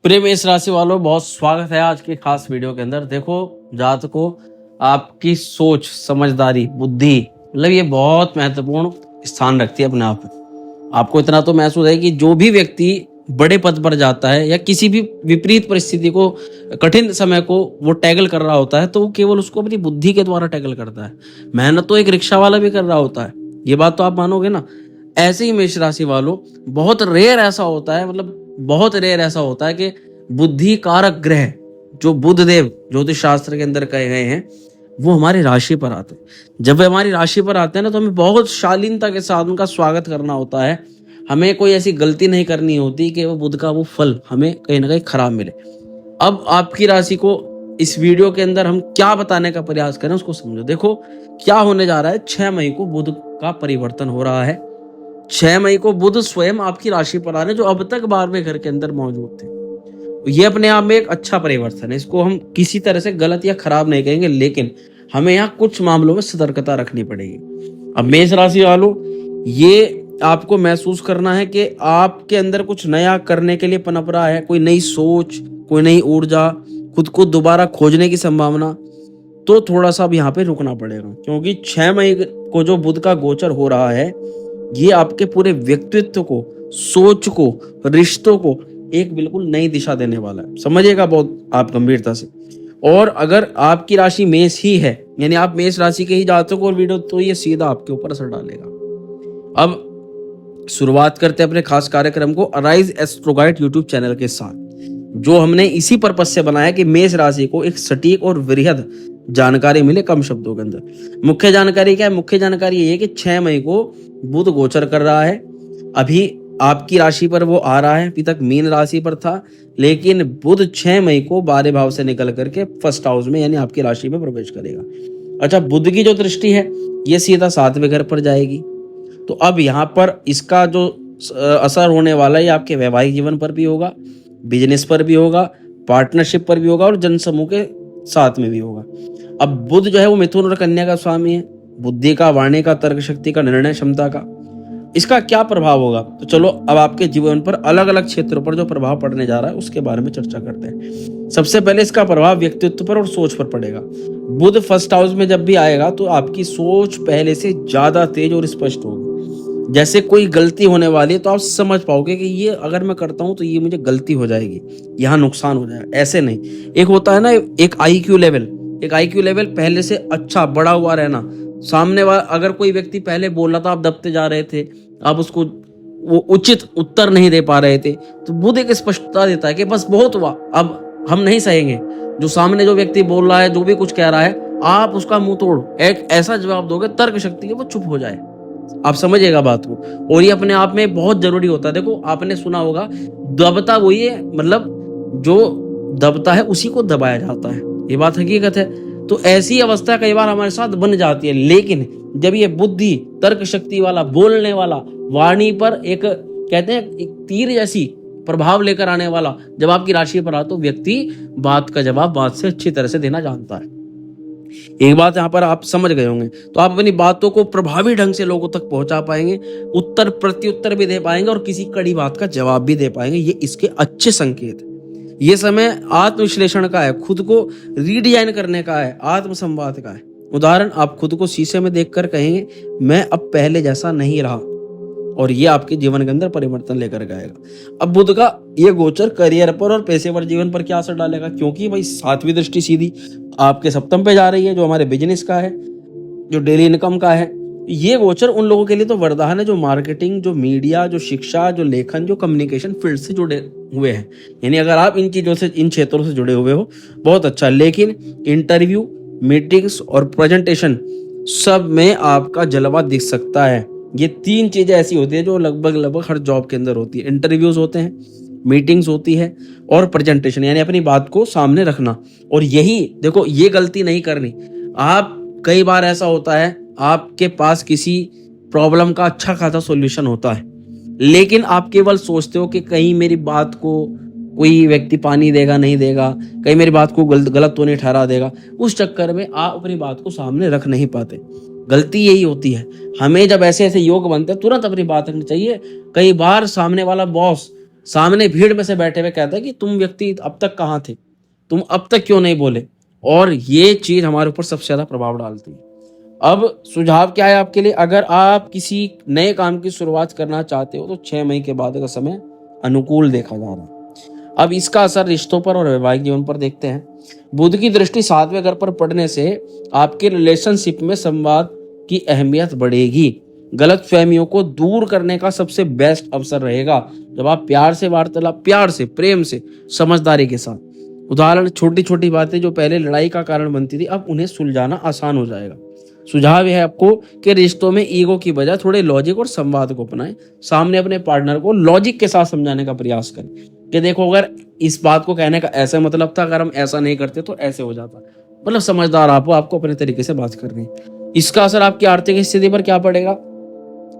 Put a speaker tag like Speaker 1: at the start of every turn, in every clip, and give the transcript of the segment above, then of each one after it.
Speaker 1: प्रिय मेष राशि वालों, बहुत स्वागत है आज की खास वीडियो के अंदर। देखो, जातक को आपकी सोच, समझदारी, बुद्धि मतलब ये बहुत महत्वपूर्ण स्थान रखती है अपने आप में। आपको इतना तो महसूस है कि जो भी व्यक्ति बड़े पद पर जाता है या किसी भी विपरीत परिस्थिति को, कठिन समय को वो टैकल कर रहा होता है, तो वो केवल उसको अपनी बुद्धि के द्वारा टैकल करता है। मेहनत तो एक रिक्शा वाला भी कर रहा होता है, ये बात तो आप मानोगे ना। ऐसे ही मेष राशि वालों, बहुत रेयर ऐसा होता है, मतलब बहुत रेयर ऐसा होता है कि बुद्धि कारक ग्रह जो बुध देव ज्योतिष शास्त्र के अंदर कहे गए हैं वो हमारी राशि पर आते हैं। जब वे हमारी राशि पर आते हैं ना, तो हमें बहुत शालीनता के साथ उनका स्वागत करना होता है। हमें कोई ऐसी गलती नहीं करनी होती कि वो बुध का वो फल हमें कहीं ना कहीं खराब मिले। अब आपकी राशि को इस वीडियो के अंदर हम क्या बताने का प्रयास करें उसको समझो। देखो क्या होने जा रहा है। 6 मई को बुध का परिवर्तन हो रहा है। 6 मई को बुध स्वयं आपकी राशि पर आ रहे हैं, जो अब तक 12वें घर के अंदर मौजूद थे। ये अपने आप में एक अच्छा परिवर्तन है, इसको हम किसी तरह से गलत या खराब नहीं कहेंगे, लेकिन हमें यहाँ कुछ मामलों में सतर्कता रखनी पड़ेगी। अब मेष राशि वालों, ये आपको महसूस करना है कि आपके अंदर कुछ नया करने के लिए पनप रहा है, कोई नई सोच, कोई नई ऊर्जा, खुद को दोबारा खोजने की संभावना। तो थोड़ा सा अब यहाँ पे रुकना पड़ेगा, क्योंकि 6 मई को जो बुध का गोचर हो रहा है, ये आपके पूरे व्यक्तित्व को, सोच को, रिश्तों को एक बिल्कुल नई दिशा देने वाला है। समझिएगा बहुत आप गंभीरता से। और अगर आपकी राशि मेष ही है, यानी आप मेष राशि के ही जातक और वीडियो, तो ये सीधा आपके ऊपर असर डालेगा। अब शुरुआत करते हैं अपने खास कार्यक्रम को arise astro guide YouTube channel के साथ, जो हमने इसी पर्पस से बनाया कि मेष राशि को एक सटीक और वृहद जानकारी मिले कम शब्दों के अंदर। मुख्य जानकारी क्या है? मुख्य जानकारी ये है कि 6 मई को बुध गोचर कर रहा है। अभी आपकी राशि पर वो आ रहा है, अभी तक मीन राशि पर था, लेकिन बुध 6 मई को 12 भाव से निकल करके फर्स्ट हाउस में यानी आपकी राशि में प्रवेश करेगा। अच्छा, बुध की जो दृष्टि है ये सीधा 7वें घर पर जाएगी। तो अब यहाँ पर इसका जो असर होने वाला है, आपके वैवाहिक जीवन पर भी होगा, बिजनेस पर भी होगा, पार्टनरशिप पर भी होगा और जनसमूह के साथ में भी होगा। अब बुध जो है वो मिथुन और कन्या का स्वामी है, बुद्धि का, वाणी का, तर्क शक्ति का, निर्णय क्षमता का। इसका क्या प्रभाव होगा? तो चलो अब आपके जीवन पर अलग अलग क्षेत्रों पर जो प्रभाव पड़ने जा रहा है उसके बारे में चर्चा करते हैं। सबसे पहले इसका प्रभाव व्यक्तित्व पर और सोच पर पड़ेगा। बुध फर्स्ट हाउस में जब भी आएगा तो आपकी सोच पहले से ज्यादा तेज और स्पष्ट होगी। जैसे कोई गलती होने वाली है तो आप समझ पाओगे कि ये अगर मैं करता हूं तो ये मुझे गलती हो जाएगी, यहाँ नुकसान हो जाएगा। ऐसे नहीं, एक होता है ना एक आईक्यू लेवल, एक आईक्यू लेवल पहले से अच्छा बड़ा हुआ रहना। सामने वाला अगर कोई व्यक्ति पहले बोल रहा था, आप दबते जा रहे थे, आप उसको वो उचित उत्तर नहीं दे पा रहे थे, तो बुध एक स्पष्टता देता है कि बस बहुत हुआ, अब हम नहीं सहेंगे। जो सामने जो व्यक्ति बोल रहा है, जो भी कुछ कह रहा है, आप उसका मुंह तोड़ एक ऐसा जवाब दोगे, तर्क शक्ति के वो चुप हो जाए। आप समझिएगा बात को। और ये अपने आप में बहुत जरूरी होता है। देखो आपने सुना होगा, दबता वही है, मतलब जो दबता है उसी को दबाया जाता है, ये बात हकीकत है। तो ऐसी अवस्था कई बार हमारे साथ बन जाती है, लेकिन जब ये बुद्धि, तर्क शक्ति वाला, बोलने वाला, वाणी पर एक कहते हैं एक तीर जैसी प्रभाव लेकर आने वाला जब आपकी राशि पर आ, तो व्यक्ति बात का जवाब बात से अच्छी तरह से देना जानता है। एक बात यहाँ पर आप समझ गए होंगे, तो आप अपनी बातों को प्रभावी ढंग से लोगों तक पहुंचा पाएंगे, उत्तर प्रत्युत्तर भी दे पाएंगे और किसी कड़ी बात का जवाब भी दे पाएंगे। ये इसके अच्छे संकेत है। ये समय आत्मविश्लेषण का है, खुद को रीडिजाइन करने का है, आत्मसंवाद का है। उदाहरण, आप खुद को शीशे में देखकर कहेंगे मैं अब पहले जैसा नहीं रहा, और ये आपके जीवन के अंदर परिवर्तन लेकर आएगा। अब बुध का ये गोचर करियर पर और पेशेवर जीवन पर क्या असर डालेगा? क्योंकि भाई 7वीं दृष्टि सीधी आपके सप्तम पे जा रही है, जो हमारे बिजनेस का है, जो डेली इनकम का है। ये गोचर उन लोगों के लिए तो वरदान है जो मार्केटिंग, जो मीडिया, जो शिक्षा, जो लेखन, जो कम्युनिकेशन फील्ड से जुड़े हुए हैं। यानी अगर आप इन चीजों से, इन क्षेत्रों से जुड़े हुए हो, बहुत अच्छा। लेकिन इंटरव्यू, मीटिंग्स और प्रेजेंटेशन सब में आपका जलवा दिख सकता है। ये 3 चीजें ऐसी होती है जो लगभग हर जॉब के अंदर होती है। इंटरव्यूज होते हैं, मीटिंग्स होती है और प्रेजेंटेशन, यानी अपनी बात को सामने रखना। और यही देखो, ये गलती नहीं करनी। आप कई बार ऐसा होता है, आपके पास किसी प्रॉब्लम का अच्छा खासा सॉल्यूशन होता है, लेकिन आप केवल सोचते हो कि कहीं मेरी बात को कोई व्यक्ति पानी देगा, नहीं देगा, कहीं मेरी बात को गलत तो नहीं ठहरा देगा। उस चक्कर में आप अपनी बात को सामने रख नहीं पाते। गलती यही होती है। हमें जब ऐसे ऐसे योग बनते हैं, तुरंत अपनी बात रखनी चाहिए। कई बार सामने वाला बॉस सामने भीड़ में से बैठे हुए कहता है कि तुम व्यक्ति अब तक कहाँ थे, तुम अब तक क्यों नहीं बोले। और ये चीज हमारे ऊपर सबसे ज्यादा प्रभाव डालती है। अब सुझाव क्या है आपके लिए, अगर आप किसी नए काम की शुरुआत करना चाहते हो तो 6 मई के बाद का समय अनुकूल देखा जा रहा है। अब इसका असर रिश्तों पर और वैवाहिक जीवन पर देखते हैं। बुध की दृष्टि 7वें घर पर पड़ने से आपके रिलेशनशिप में संवाद की अहमियत बढ़ेगी। गलत फहमियों को दूर करने का सबसे बेस्ट अवसर रहेगा जब आप प्यार से वार्तालाप, प्यार से, प्रेम से, समझदारी के साथ। उदाहरण, छोटी छोटी बातें जो पहले लड़ाई का कारण बनती थी अब उन्हें सुलझाना आसान हो जाएगा। सुझाव यह है आपको कि रिश्तों में ईगो की बजाय थोड़े लॉजिक और संवाद को अपनाएं। सामने अपने पार्टनर को लॉजिक के साथ समझाने का प्रयास करें कि देखो, अगर इस बात को कहने का ऐसा मतलब था, अगर हम ऐसा नहीं करते तो ऐसे हो जाता। मतलब समझदार आपको अपने तरीके से बात करनी है। इसका असर आपकी आर्थिक स्थिति पर क्या पड़ेगा।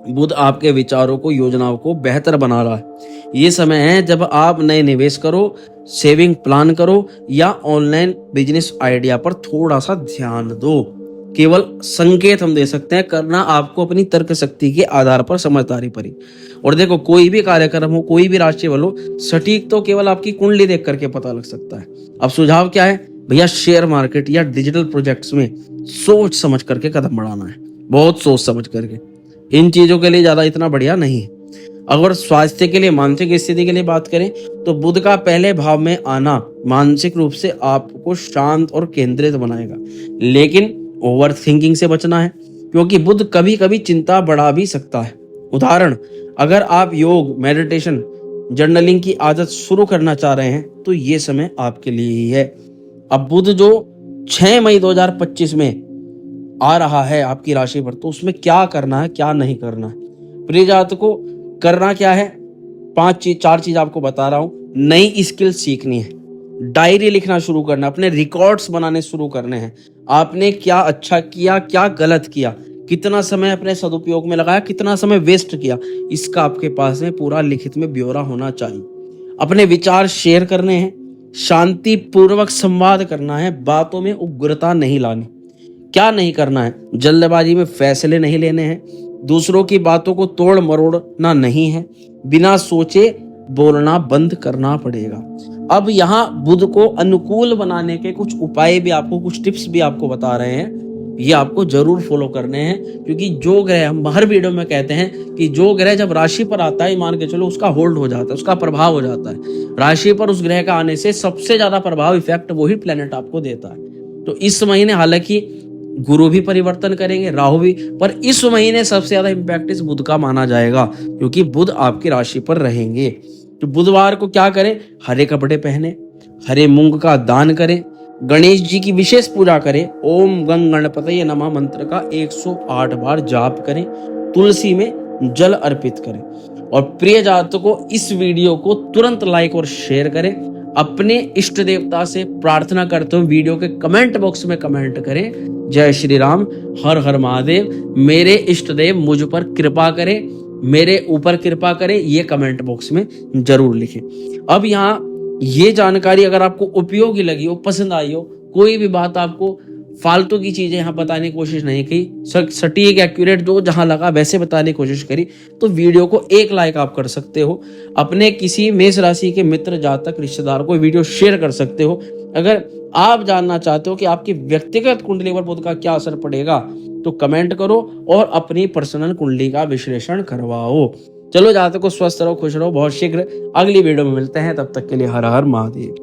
Speaker 1: बुध आपके विचारों को, योजनाओं को बेहतर बना रहा है। ये समय है जब आप नए निवेश करो, सेविंग प्लान करो या ऑनलाइन बिजनेस आइडिया पर थोड़ा सा ध्यान दो। केवल संकेत हम दे सकते हैं, करना आपको अपनी तर्क शक्ति के आधार पर, समझदारी पर ही। और देखो, कोई भी कार्यक्रम हो, कोई भी राशि बल हो, सटीक तो केवल आपकी कुंडली देख करके पता लग सकता है। अब सुझाव क्या है भैया, शेयर मार्केट या डिजिटल प्रोजेक्ट्स में सोच समझ करके कदम बढ़ाना है, बहुत सोच समझ करके। इन चीजों के लिए ज्यादा इतना बढ़िया नहीं है। अगर स्वास्थ्य के लिए, मानसिक स्थिति के लिए बात करें तो बुध का पहले भाव में आना मानसिक रूप से आपको शांत और केंद्रित बनाएगा, लेकिन ओवर थिंकिंग से बचना है क्योंकि बुध कभी कभी चिंता बढ़ा भी सकता है। उदाहरण, अगर आप योग, मेडिटेशन, जर्नलिंग की आदत शुरू करना चाह रहे हैं तो ये समय आपके लिए ही है। अब बुध जो 6 मई 2025 में आ रहा है आपकी राशि पर, तो उसमें क्या करना है, क्या नहीं करना है। प्रिय जातकों को करना क्या है, 4 चीज आपको बता रहा हूं। नई स्किल सीखनी है, डायरी लिखना शुरू करना, अपने रिकॉर्ड्स बनाने शुरू करने हैं। आपने क्या अच्छा किया, क्या गलत किया, कितना समय अपने सदुपयोग में लगाया, कितना समय वेस्ट किया, इसका आपके पास में पूरा लिखित में ब्यौरा होना चाहिए। अपने विचार शेयर करने हैं, शांति पूर्वक संवाद करना है, बातों में उग्रता नहीं लानी। क्या नहीं करना है, जल्दबाजी में फैसले नहीं लेने हैं, दूसरों की बातों को तोड़ मरोड़ना नहीं है, बिना सोचे बोलना बंद करना पड़ेगा। अब यहाँ बुध को अनुकूल बनाने के कुछ उपाय भी आपको, कुछ टिप्स भी आपको बता रहे हैं, ये आपको जरूर फॉलो करने हैं। क्योंकि जो ग्रह, हम हर वीडियो में कहते हैं कि जो ग्रह जब राशि पर आता है, मान के चलो उसका होल्ड हो जाता है, उसका प्रभाव हो जाता है। राशि पर उस ग्रह का आने से सबसे ज्यादा प्रभाव, इफेक्ट वही प्लेनेट आपको देता है। तो इस महीने हालांकि गुरु भी परिवर्तन करेंगे, राहु भी, पर इस महीने सबसे ज्यादा इंपैक्ट इस बुध का माना जाएगा क्योंकि बुध आपकी राशि पर रहेंगे। तो बुधवार को क्या करें, हरे कपड़े पहने, हरे मूंग का दान करें, गणेश जी की विशेष पूजा करें, ओम गंग गणपतये नमः मंत्र का 108 बार जाप करें, तुलसी में जल अर्पित करें। और प्रिय जातकों को इस वीडियो को तुरंत लाइक और शेयर करें। अपने इष्ट देवता से प्रार्थना करते हुए वीडियो के कमेंट बॉक्स में कमेंट करें, जय श्री राम, हर हर महादेव, मेरे इष्ट देव मुझ पर कृपा करें, मेरे ऊपर कृपा करें, ये कमेंट बॉक्स में जरूर लिखें। अब यहाँ ये जानकारी अगर आपको उपयोगी लगी हो, पसंद आई हो, कोई भी बात आपको फालतू की चीजें यहाँ बताने की कोशिश नहीं की, सटीक एक्यूरेट जो जहां लगा वैसे बताने की कोशिश करी, तो वीडियो को 1 लाइक आप कर सकते हो। अपने किसी मेष राशि के मित्र, जातक, रिश्तेदार को वीडियो शेयर कर सकते हो। अगर आप जानना चाहते हो कि आपकी व्यक्तिगत कुंडली पर बुध का क्या असर पड़ेगा तो कमेंट करो और अपनी पर्सनल कुंडली का विश्लेषण करवाओ। चलो, जातकों को स्वस्थ रहो, खुश रहो। बहुत शीघ्र अगली वीडियो में मिलते हैं, तब तक के लिए हर हर महादेव।